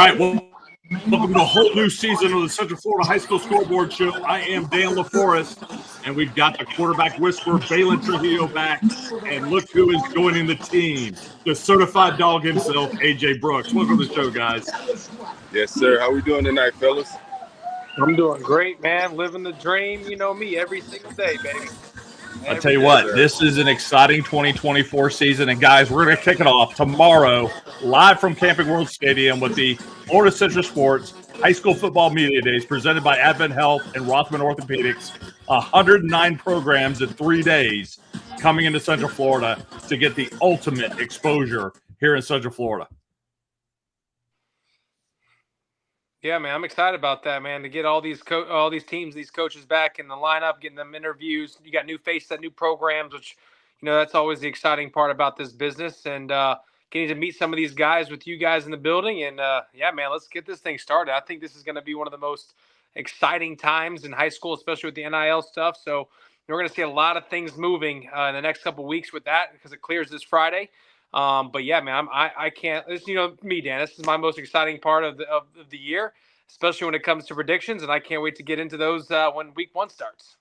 right, well, welcome to a whole new season of the Central Florida High School Scoreboard Show. I am Dan LaForest, and we've got the quarterback whisperer, Balin Trujillo, back. And look who is joining the team, the certified dog himself, A.J. Brooks. Welcome to the show, guys. Yes, sir. How we doing tonight, fellas? I'm doing great, man. Living the dream. You know me, every single day, baby. I tell you what, this is an exciting 2024 season. And, guys, we're going to kick it off tomorrow live from Camping World Stadium with the Florida Central Sports High School Football Media Days presented by Advent Health and Rothman Orthopedics. 109 programs in 3 days coming into Central Florida to get the ultimate exposure here in Central Florida. Yeah, man, I'm excited about that, man. To get all these teams, these coaches back in the lineup, getting them interviews. You got new faces, new programs, which that's always the exciting part about this business. And getting to meet some of these guys with you guys in the building. And yeah, man, let's get this thing started. I think this is going to be one of the most exciting times in high school, especially with the NIL stuff. So we're going to see a lot of things moving in the next couple of weeks with that because it clears this Friday. But yeah, man, I can't. This, me, Dan. This is my most exciting part of the year, especially when it comes to predictions, and I can't wait to get into those when week 1 starts.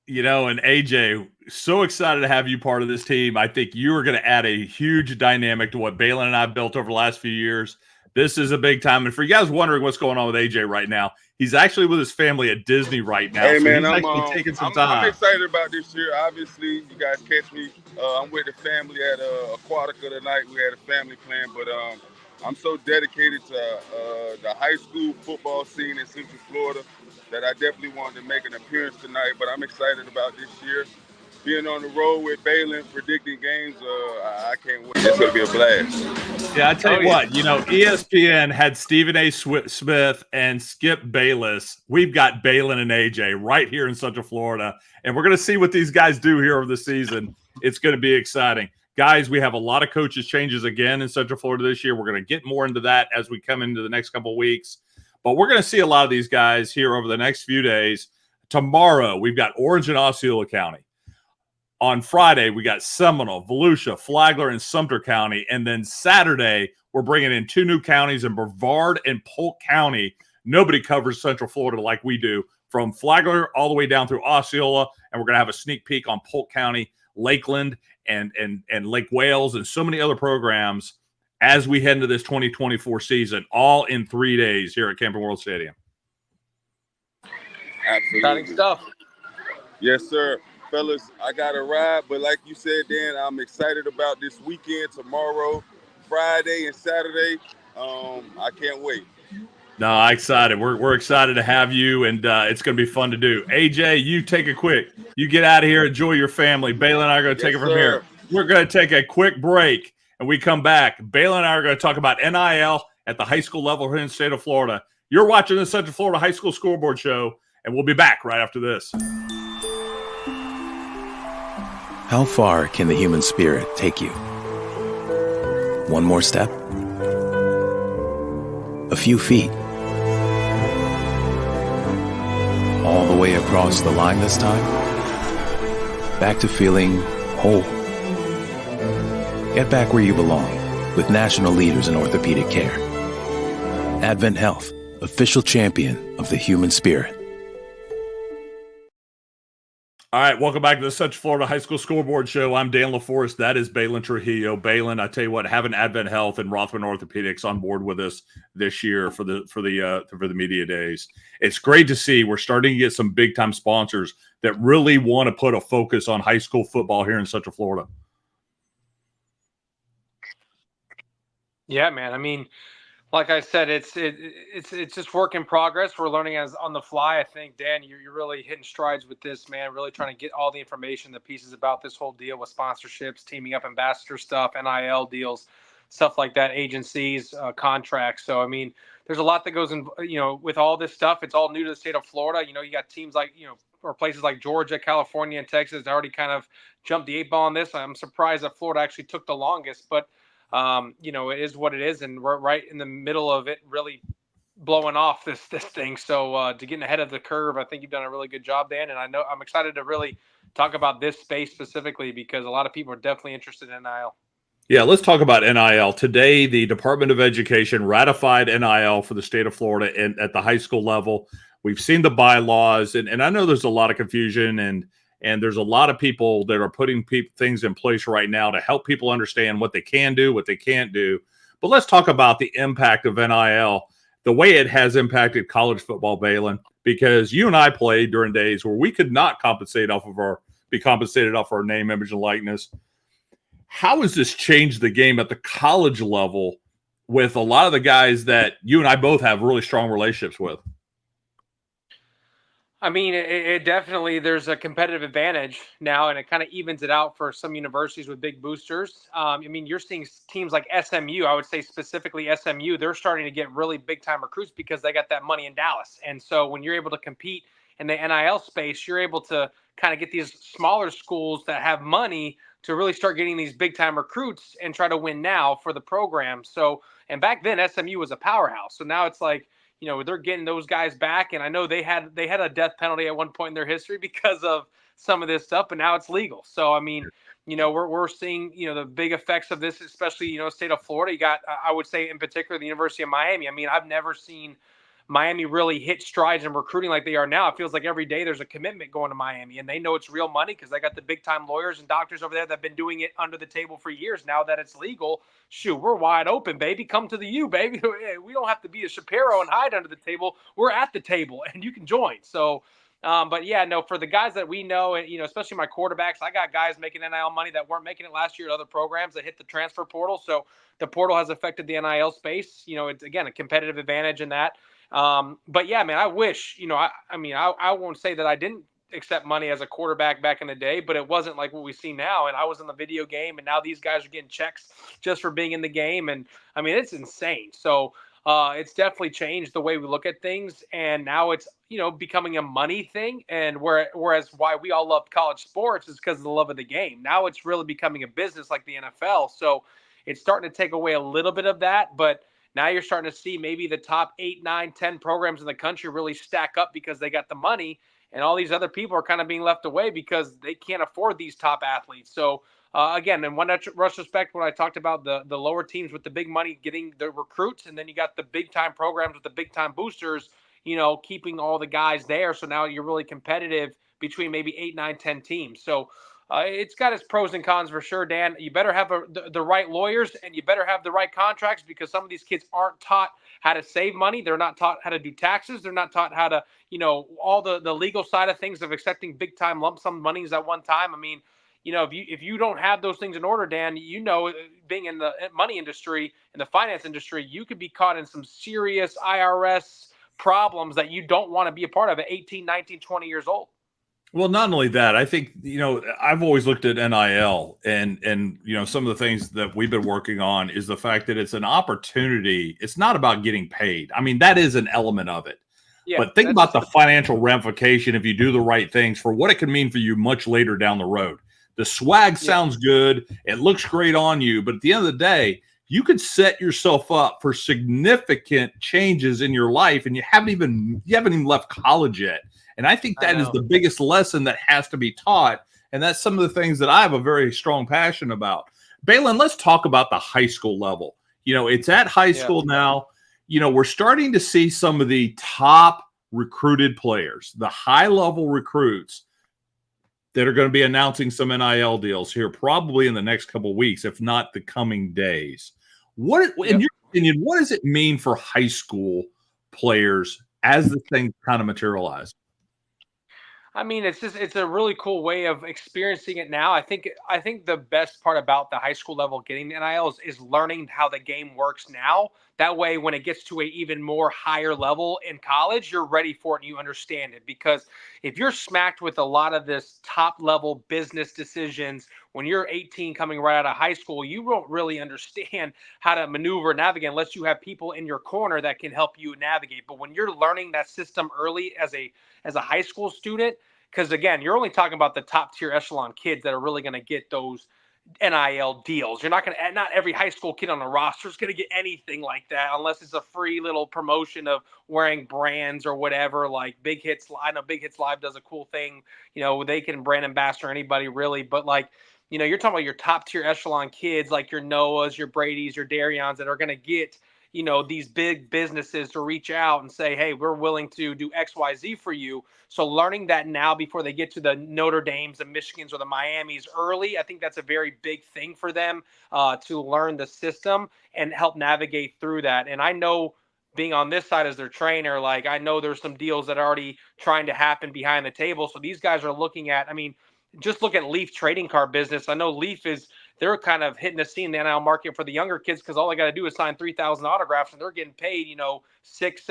And AJ, so excited to have you part of this team. I think you are going to add a huge dynamic to what Balin and I built over the last few years. This is a big time. And for you guys wondering what's going on with AJ right now, he's actually with his family at Disney right now. Hey, man, he's actually taking some time. I'm excited about this year. Obviously, you guys catch me. I'm with the family at Aquatica tonight. We had a family plan, but I'm so dedicated to the high school football scene in Central Florida that I definitely wanted to make an appearance tonight. But I'm excited about this year. Being on the road with Balin, predicting games, I can't wait. It's going to be a blast. Yeah, I tell you what, ESPN had Stephen A. Smith and Skip Bayless. We've got Balin and AJ right here in Central Florida, and we're going to see what these guys do here over the season. It's going to be exciting. Guys, we have a lot of coaches changes again in Central Florida this year. We're going to get more into that as we come into the next couple of weeks. But we're going to see a lot of these guys here over the next few days. Tomorrow, we've got Orange and Osceola County. On Friday, we got Seminole, Volusia, Flagler, and Sumter County. And then Saturday, we're bringing in 2 new counties in Brevard and Polk County. Nobody covers Central Florida like we do, from Flagler all the way down through Osceola. And we're going to have a sneak peek on Polk County, Lakeland, and Lake Wales, and so many other programs as we head into this 2024 season, all in 3 days here at Camping World Stadium. Absolutely. Exciting stuff. Yes, sir. Fellas, I got to ride, but like you said, Dan, I'm excited about this weekend, tomorrow, Friday, and Saturday. I can't wait. No, I'm excited. We're excited to have you, and it's going to be fun to do. AJ, you take it quick. You get out of here. Enjoy your family. Balin and I are going to take it from here. We're going to take a quick break, and we come back. Balin and I are going to talk about NIL at the high school level here in the state of Florida. You're watching the Central Florida High School Scoreboard Show, and we'll be back right after this. How far can the human spirit take you? One more step? A few feet? All the way across the line this time? Back to feeling whole. Get back where you belong with national leaders in orthopedic care. Advent Health, official champion of the human spirit. All right, welcome back to the Central Florida High School Scoreboard Show. I'm Dan LaForest. That is Balin Trujillo. Balin, I tell you what, having Advent Health and Rothman Orthopedics on board with us this year for the media days, it's great to see. We're starting to get some big time sponsors that really want to put a focus on high school football here in Central Florida. Yeah, man. I mean, like I said, it's just work in progress. We're learning as on the fly. I think, Dan, you're really hitting strides with this, man. Really trying to get all the information, the pieces about this whole deal with sponsorships, teaming up, ambassador stuff, NIL deals, stuff like that, agencies, contracts. So, I mean, there's a lot that goes in, with all this stuff. It's all new to the state of Florida. You got teams like, or places like Georgia, California, and Texas that already kind of jumped the 8 ball on this. I'm surprised that Florida actually took the longest, but it is what it is, and we're right in the middle of it really blowing off this thing. So to get ahead of the curve, I think you've done a really good job, Dan, and I'm excited to really talk about this space specifically because a lot of people are definitely interested in NIL. Yeah, let's talk about NIL. Today, the Department of Education ratified NIL for the state of Florida at the high school level. We've seen the bylaws, and I know there's a lot of confusion, and there's a lot of people that are putting things in place right now to help people understand what they can do, what they can't do. But let's talk about the impact of NIL, the way it has impacted college football, Balin, because you and I played during days where we could not be compensated off our name, image, and likeness. How has this changed the game at the college level with a lot of the guys that you and I both have really strong relationships with? I mean, it definitely, there's a competitive advantage now, and it kind of evens it out for some universities with big boosters. I mean, you're seeing teams like SMU, I would say specifically SMU, they're starting to get really big time recruits because they got that money in Dallas. And so when you're able to compete in the NIL space, you're able to kind of get these smaller schools that have money to really start getting these big time recruits and try to win now for the program. So, and back then SMU was a powerhouse. So now it's like, they're getting those guys back. And I know they had a death penalty at one point in their history because of some of this stuff, but now it's legal. So, I mean, we're seeing, the big effects of this, especially, state of Florida. You got, I would say in particular, the University of Miami. I mean, I've never seen Miami really hit strides in recruiting like they are now. It feels like every day there's a commitment going to Miami, and they know it's real money because they got the big time lawyers and doctors over there that have been doing it under the table for years. Now that it's legal, shoot, we're wide open, baby. Come to the U, baby. We don't have to be a Shapiro and hide under the table. We're at the table, and you can join. So, but yeah, no, for the guys that we know, and especially my quarterbacks, I got guys making NIL money that weren't making it last year at other programs that hit the transfer portal. So the portal has affected the NIL space. It's again a competitive advantage in that. But yeah, man, I wish, I won't say that I didn't accept money as a quarterback back in the day, but it wasn't like what we see now. And I was in the video game, and now these guys are getting checks just for being in the game. And I mean, it's insane. So it's definitely changed the way we look at things. And now it's, becoming a money thing. And whereas why we all love college sports is because of the love of the game. Now it's really becoming a business like the NFL. So it's starting to take away a little bit of that, but now you're starting to see maybe the top 8, 9, 10 programs in the country really stack up because they got the money, and all these other people are kind of being left away because they can't afford these top athletes. So again, in one retrospect, when I talked about the lower teams with the big money getting the recruits, and then you got the big time programs with the big time boosters, keeping all the guys there. So now you're really competitive between maybe 8, 9, 10 teams. So it's got its pros and cons for sure, Dan. You better have the right lawyers, and you better have the right contracts, because some of these kids aren't taught how to save money. They're not taught how to do taxes. They're not taught how to, all the legal side of things of accepting big time lump sum monies at one time. I mean, if you don't have those things in order, Dan, being in the money industry, in the finance industry, you could be caught in some serious IRS problems that you don't want to be a part of at 18, 19, 20 years old. Well, not only that, I think, I've always looked at NIL and some of the things that we've been working on is the fact that it's an opportunity. It's not about getting paid. I mean, that is an element of it. Yeah, but think about the financial ramification if you do the right things for what it can mean for you much later down the road. The swag sounds good. It looks great on you. But at the end of the day, you could set yourself up for significant changes in your life, and you haven't even left college yet. And I think that is the biggest lesson that has to be taught. And that's some of the things that I have a very strong passion about. Balin, let's talk about the high school level. It's at high school now. We're starting to see some of the top recruited players, the high level recruits that are going to be announcing some NIL deals here probably in the next couple of weeks, if not the coming days. In your opinion, what does it mean for high school players as the thing kind of materialize? I mean, it's a really cool way of experiencing it now. I think the best part about the high school level getting the NIL is learning how the game works now. That way, when it gets to a even more higher level in college, you're ready for it and you understand it. Because if you're smacked with a lot of this top level business decisions when you're 18 coming right out of high school, you won't really understand how to maneuver and navigate unless you have people in your corner that can help you navigate. But when you're learning that system early as a high school student, because again, you're only talking about the top tier echelon kids that are really going to get those NIL deals. Not every high school kid on the roster is going to get anything like that unless it's a free little promotion of wearing brands or whatever. Like Big Hits, I know Big Hits Live does a cool thing. They can brand ambassador anybody really, but like, you're talking about your top tier echelon kids like your Noahs, your Bradys, your Darions that are going to get, these big businesses to reach out and say, hey, we're willing to do XYZ for you. So learning that now before they get to the Notre Dames, the Michigans, or the Miamis early, I think that's a very big thing for them to learn the system and help navigate through that. And I know, being on this side as their trainer, like I know there's some deals that are already trying to happen behind the table. So these guys are looking at, just look at Leaf trading card business. I know Leaf they're kind of hitting the scene in the NIL market for the younger kids because all they got to do is sign 3,000 autographs and they're getting paid, six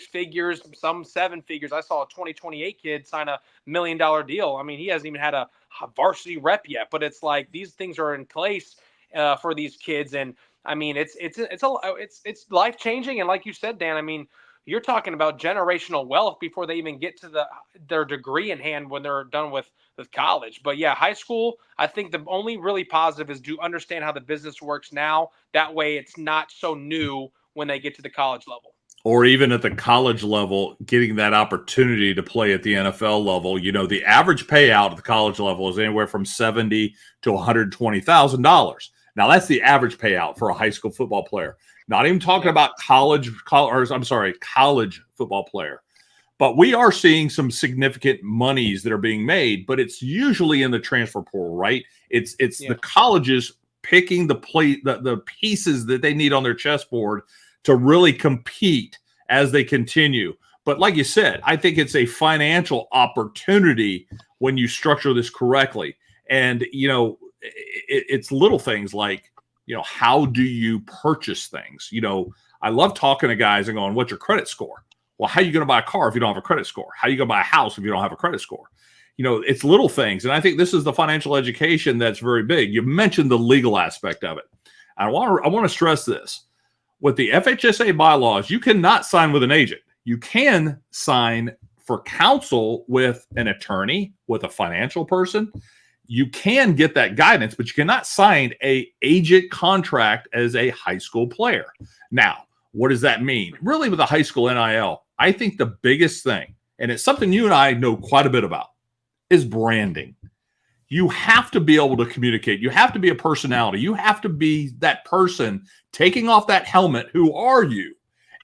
figures, some seven figures. I saw a 2028 kid sign $1 million deal. He hasn't even had a varsity rep yet, but it's like these things are in place for these kids. And it's life changing. And like you said, Dan, you're talking about generational wealth before they even get to their degree in hand when they're done with college. But yeah, high school, I think the only really positive is to understand how the business works now. That way it's not so new when they get to the college level. Or even at the college level, getting that opportunity to play at the NFL level. The average payout at the college level is anywhere from $70,000 to $120,000. Now, that's the average payout for a high school football player. Not even talking about college football player. But we are seeing some significant monies that are being made, but it's usually in the transfer portal, right? It's the colleges picking the pieces that they need on their chessboard to really compete as they continue. But like you said, I think it's a financial opportunity when you structure this correctly. And, it's little things like, how do you purchase things? I love talking to guys and going, what's your credit score? Well, how are you going to buy a car if you don't have a credit score? How are you going to buy a house if you don't have a credit score? It's little things. And I think this is the financial education that's very big. You mentioned the legal aspect of it. I want to stress this. With the FHSA bylaws, you cannot sign with an agent. You can sign for counsel with an attorney, with a financial person. You can get that guidance, but you cannot sign an agent contract as a high school player. Now, what does that mean? Really, with a high school NIL, I think the biggest thing, and it's something you and I know quite a bit about, is branding. You have to be able to communicate. You have to be a personality. You have to be that person taking off that helmet. Who are you?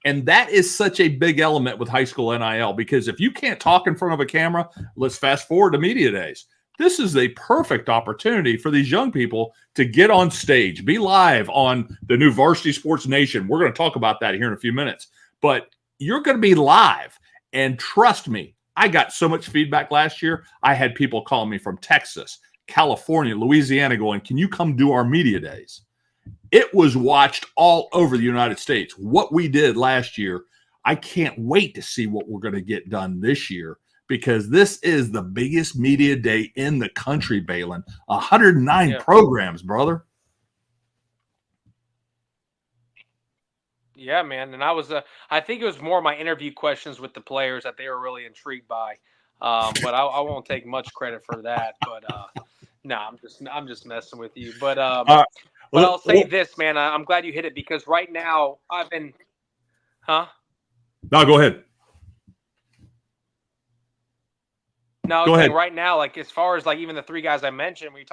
And that is such a big element with high school NIL, because if you can't talk in front of a camera, let's fast forward to media days. This is a perfect opportunity for these young people to get on stage, be live on the new Varsity Sports Nation. We're going to talk about that here in a few minutes. But you're going to be live. And trust me, I got so much feedback last year. I had people calling me from Texas, California, Louisiana going, can you come do our media days? It was watched all over the United States. What we did last year, I can't wait to see what we're going to get done this year, because this is the biggest media day in the country, Balin. 109 programs, brother. Yeah, man. And I think it was more my interview questions with the players that they were really intrigued by. But I won't take much credit for that. But no, I'm just messing with you. But I'll say this, man. I'm glad you hit it, because right now I've been, No, go ahead. No, go ahead. Right now, like as far as like even the three guys I mentioned, when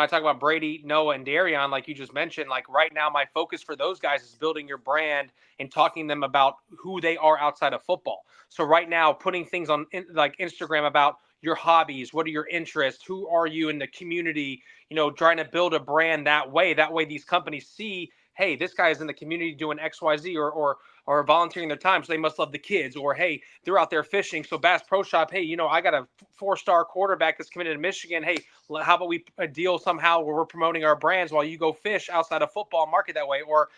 I talk about Brady, Noah, and Darion, like you just mentioned, like right now my focus for those guys is building your brand and talking to them about who they are outside of football. So right now, putting things on like Instagram about your hobbies, what are your interests, who are you in the community, trying to build a brand that way. That way these companies see, hey, this guy is in the community doing XYZ or volunteering their time, so they must love the kids. Or, hey, they're out there fishing, so Bass Pro Shop, hey, I got a 4-star quarterback that's committed to Michigan. Hey, how about we deal somehow where we're promoting our brands while you go fish outside of football, market that way. Or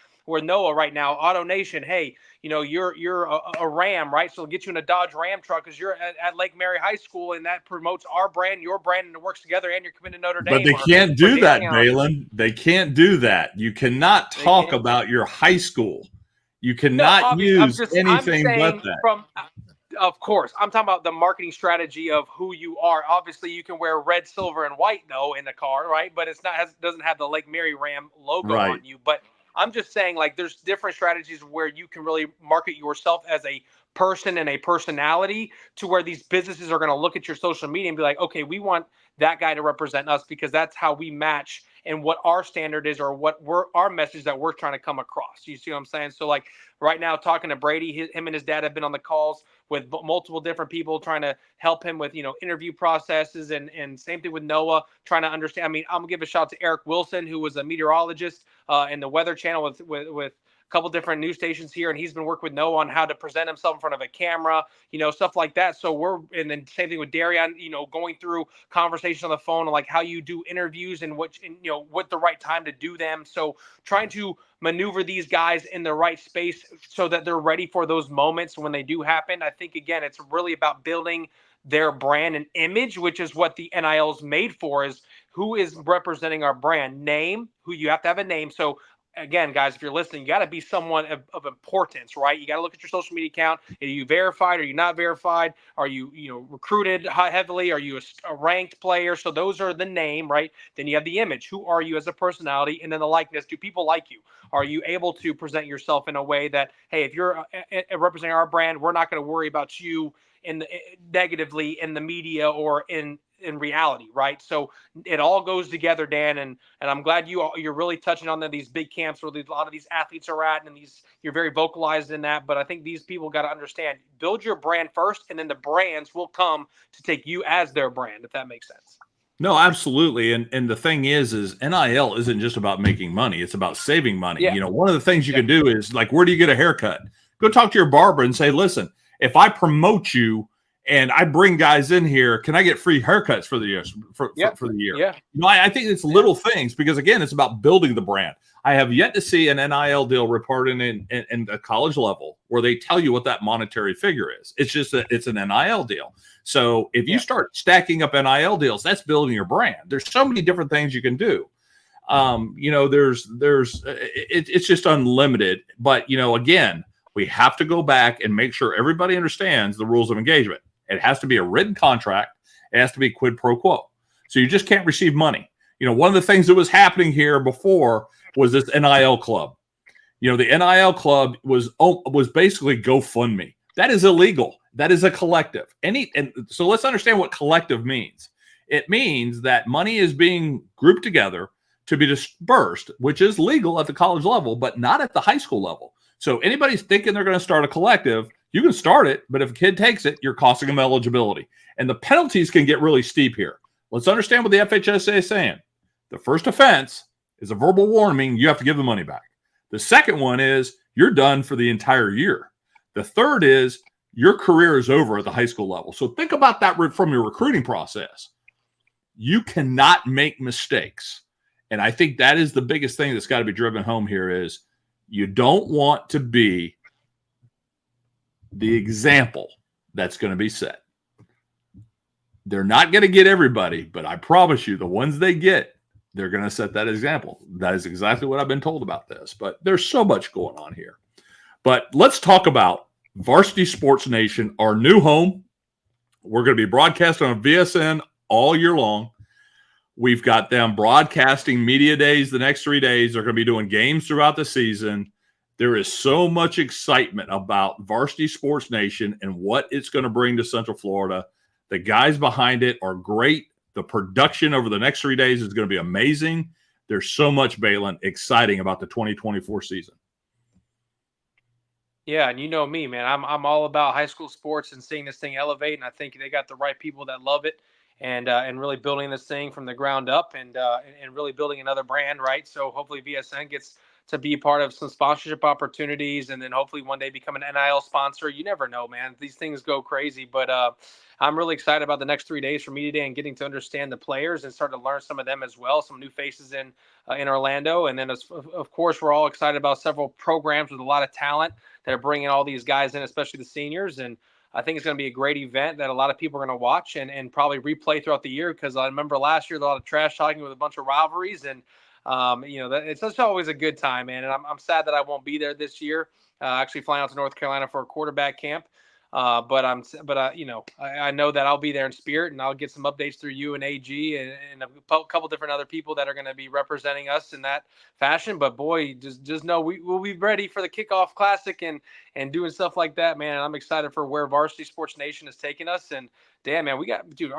Noah right now, Auto Nation, hey, you're a Ram, right? So we'll get you in a Dodge Ram truck because you're at Lake Mary High School, and that promotes our brand, your brand, and it works together, and you're committed to Notre Dame. But they can't do that, Balin. They can't do that. You cannot talk about your high school. You cannot use anything but that. Of course, I'm talking about the marketing strategy of who you are. Obviously, you can wear red, silver, and white though in the car, right? But doesn't have the Lake Mary Ram logo on you. But I'm just saying, like, there's different strategies where you can really market yourself as a person and a personality to where these businesses are going to look at your social media and be like, okay, we want that guy to represent us because that's how we match and what our standard is or what our message that we're trying to come across. You see what I'm saying? So like right now, talking to Brady, him and his dad have been on the calls with multiple different people trying to help him with, interview processes and same thing with Noah, trying to understand. I mean, I'm gonna give a shout out to Eric Wilson, who was a meteorologist in the Weather Channel with a couple different news stations here, and he's been working with Noah on how to present himself in front of a camera, stuff like that. So and then same thing with Darian, going through conversations on the phone and like how you do interviews and what the right time to do them. So trying to maneuver these guys in the right space so that they're ready for those moments when they do happen. I think, again, it's really about building their brand and image, which is what the NIL is made for, is who is representing our brand. Name, who you have to have a name. So again, guys, if you're listening, you got to be someone of importance, right? You got to look at your social media account. Are you verified? Are you not verified? Are you recruited heavily? Are you a ranked player? So those are the name, right? Then you have the image. Who are you as a personality? And then the likeness. Do people like you? Are you able to present yourself in a way that, hey, if you're representing our brand, we're not going to worry about you negatively in the media or in reality, right? So it all goes together, Dan, and I'm glad you're really touching on these big camps where a lot of these athletes are at, and you're very vocalized in that. But I think these people got to understand: build your brand first, and then the brands will come to take you as their brand, if that makes sense. No, absolutely. And the thing is NIL isn't just about making money; it's about saving money. Yeah. One of the things you can do is, like, where do you get a haircut? Go talk to your barber and say, listen, if I promote you and I bring guys in here, can I get free haircuts for the year? For the year? Yeah. I think it's little things because, again, it's about building the brand. I have yet to see an NIL deal reported in the college level where they tell you what that monetary figure is. It's just it's an NIL deal. So if you start stacking up NIL deals, that's building your brand. There's so many different things you can do. It's just unlimited. But again, we have to go back and make sure everybody understands the rules of engagement. It has to be a written contract. It has to be quid pro quo. So you just can't receive money. One of the things that was happening here before was this NIL club. The NIL club was basically GoFundMe. That is illegal. That is a collective. And so let's understand what collective means. It means that money is being grouped together to be dispersed, which is legal at the college level, but not at the high school level. So anybody's thinking they're going to start a collective, you can start it, but if a kid takes it, you're costing them eligibility. And the penalties can get really steep here. Let's understand what the FHSA is saying. The first offense is a verbal warning. You have to give the money back. The second one is you're done for the entire year. The third is your career is over at the high school level. So think about that from your recruiting process. You cannot make mistakes. And I think that is the biggest thing that's got to be driven home here is you don't want to be the example that's going to be set. They're not going to get everybody, but I promise you the ones they get, they're going to set that example. That is exactly what I've been told about this, but there's so much going on here. But let's talk about Varsity Sports Nation, our new home. We're going to be broadcasting on VSN all year long. We've got them broadcasting media days the next 3 days. They're going to be doing games throughout the season. There is so much excitement about Varsity Sports Nation and what it's going to bring to Central Florida. The guys behind it are great. The production over the next 3 days is going to be amazing. There's so much, Balin, exciting about the 2024 season. Yeah, and you know me, man. I'm all about high school sports and seeing this thing elevate, and I think they got the right people that love it and really building this thing from the ground up and really building another brand, right? So hopefully VSN gets to be part of some sponsorship opportunities and then hopefully one day become an NIL sponsor. You never know, man. These things go crazy, but I'm really excited about the next 3 days for Media Day and getting to understand the players and start to learn some of them as well, some new faces in Orlando. And then, of course, we're all excited about several programs with a lot of talent that are bringing all these guys in, especially the seniors. And I think it's going to be a great event that a lot of people are going to watch and probably replay throughout the year because I remember last year, a lot of trash talking with a bunch of rivalries. And, it's just always a good time, man. And I'm sad that I won't be there this year, actually flying out to North Carolina for a quarterback camp. You know, I know that I'll be there in spirit, and I'll get some updates through you and AG and a couple different other people that are going to be representing us in that fashion. But boy, just know we'll be ready for the kickoff classic and doing stuff like that, man. I'm excited for where Varsity Sports Nation is taking us. And damn, man,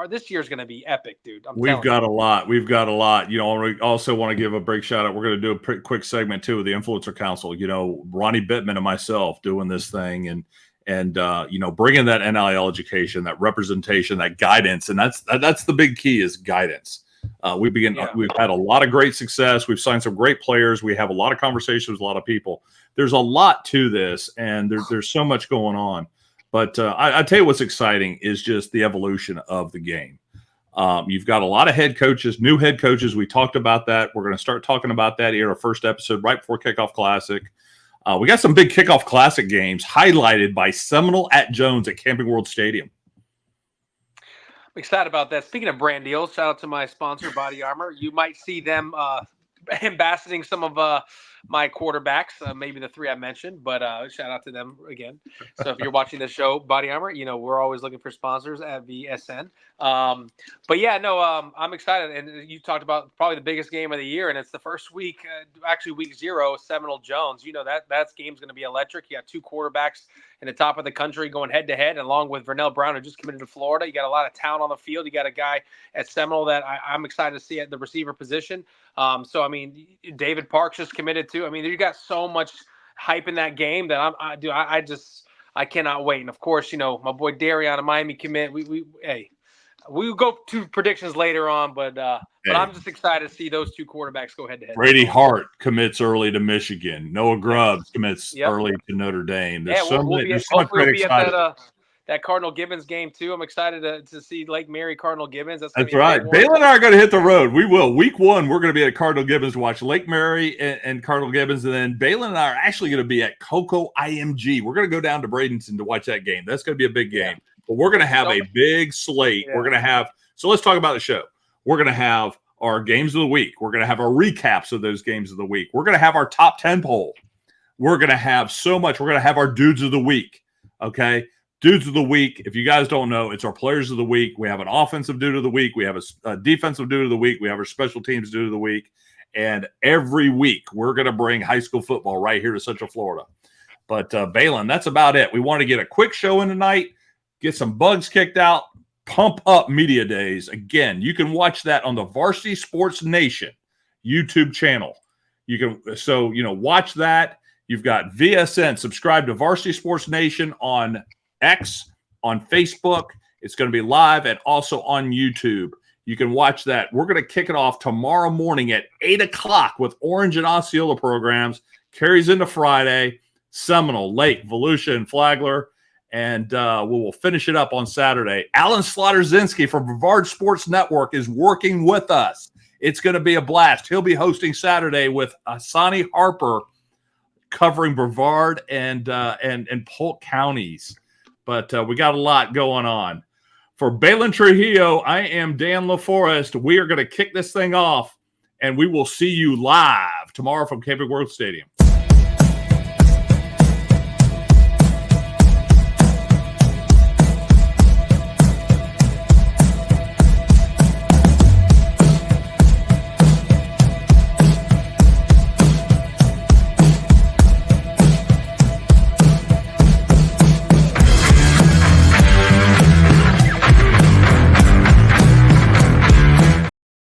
this year's going to be epic, dude. We've got a lot. We've got a lot. You know, I also want to give a break shout out. We're going to do a pretty quick segment too with the Influencer Council. You know, Ronnie Bittman and myself doing this thing and you know, bringing that NIL education, that representation, that guidance, and that's the big key is guidance. We've had a lot of great success. We've signed some great players. We have a lot of conversations with a lot of people. There's a lot to this, and there's so much going on. But I tell you what's exciting is just the evolution of the game. You've got a lot of head coaches, new head coaches. We talked about that. We're going to start talking about that here, our first episode right before Kickoff Classic. We got some big Kickoff Classic games highlighted by Seminole at Jones at Camping World Stadium. I'm excited about that. Speaking of brand deals, shout out to my sponsor, Body Armor. You might see them ambassading some of my quarterbacks, maybe the 3 I mentioned, but shout out to them again. So if you're watching the show, Body Armor, you know, we're always looking for sponsors at VSN. But yeah, no, I'm excited. And you talked about probably the biggest game of the year, and it's the first week, actually week 0, Seminole Jones. You know, that game's going to be electric. You got 2 quarterbacks in the top of the country going head to head, along with Vernell Brown, who just committed to Florida. You got a lot of talent on the field. You got a guy at Seminole that I'm excited to see at the receiver position. So, I mean, David Parks just committed to. I mean, you got so much hype in that game that I cannot wait. And of course, you know, my boy Darion, a Miami commit. We'll go to predictions later on, but I'm just excited to see those 2 quarterbacks go head to head. Brady Hart commits early to Michigan. Noah Grubbs commits early to Notre Dame. There's so much great excitement. That Cardinal Gibbons game too. I'm excited to see Lake Mary Cardinal Gibbons. That's right. Baylor and I are going to hit the road. We will. Week 1, we're going to be at Cardinal Gibbons to watch Lake Mary and Cardinal Gibbons, and then Baylor and I are actually going to be at Cocoa IMG. We're going to go down to Bradenton to watch that game. That's going to be a big game. But we're going to have a big slate. We're going to have – so let's talk about the show. We're going to have our games of the week. We're going to have our recaps of those games of the week. We're going to have our top 10 poll. We're going to have so much. We're going to have our dudes of the week, okay? Dudes of the week, if you guys don't know, it's our players of the week. We have an offensive dude of the week. We have a defensive dude of the week. We have our special teams dude of the week. And every week, we're going to bring high school football right here to Central Florida. But, Balin, that's about it. We want to get a quick show in tonight, get some bugs kicked out, pump up media days. Again, you can watch that on the Varsity Sports Nation YouTube channel. Watch that. You've got VSN. Subscribe to Varsity Sports Nation on X, on Facebook. It's going to be live and also on YouTube. You can watch that. We're going to kick it off tomorrow morning at 8 o'clock with Orange and Osceola programs. Carries into Friday, Seminole, Lake, Volusia, and Flagler. And we will finish it up on Saturday. Alan Slaughter-Zinski from Brevard Sports Network is working with us. It's going to be a blast. He'll be hosting Saturday with Asani Harper covering Brevard and Polk counties. But we got a lot going on. For Balin Trujillo, I am Dan LaForest. We are going to kick this thing off, and we will see you live tomorrow from Camping World Stadium.